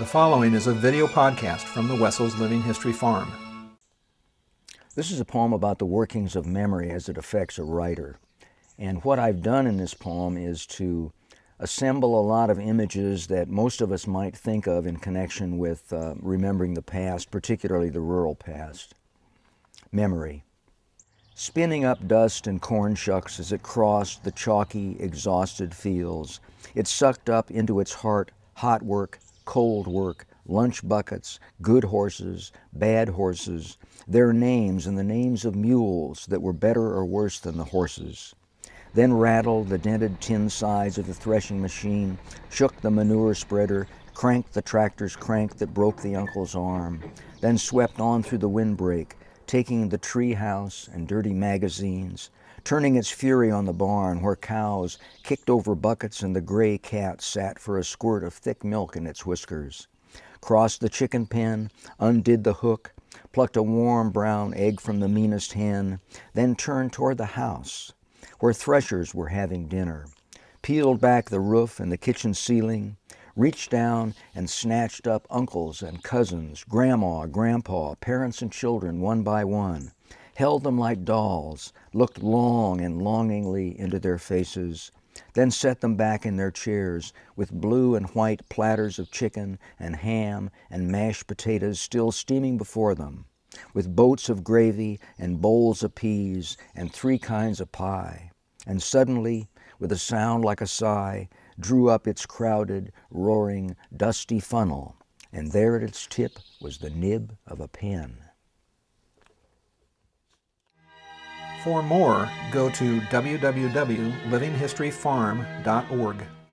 The following is a video podcast from the Wessels Living History Farm. This is a poem about the workings of memory as it affects a writer. And what I've done in this poem is to assemble a lot of images that most of us might think of in connection with remembering the past, particularly the rural past. Memory. Spinning up dust and corn shucks as it crossed the chalky, exhausted fields, it sucked up into its heart hot work, cold work, lunch buckets, good horses, bad horses, their names and the names of mules that were better or worse than the horses. Then rattled the dented tin sides of the threshing machine, shook the manure spreader, cranked the tractor's crank that broke the uncle's arm, then swept on through the windbreak, taking the tree house and dirty magazines, turning its fury on the barn where cows kicked over buckets and the gray cat sat for a squirt of thick milk in its whiskers, crossed the chicken pen, undid the hook, plucked a warm brown egg from the meanest hen, then turned toward the house where threshers were having dinner, peeled back the roof and the kitchen ceiling, reached down and snatched up uncles and cousins, grandma, grandpa, parents and children one by one, held them like dolls, looked long and longingly into their faces, then set them back in their chairs with blue and white platters of chicken and ham and mashed potatoes still steaming before them, with boats of gravy and bowls of peas and 3 kinds of pie, and suddenly, with a sound like a sigh, drew up its crowded, roaring, dusty funnel, and there at its tip was the nib of a pen. For more, go to www.livinghistoryfarm.org.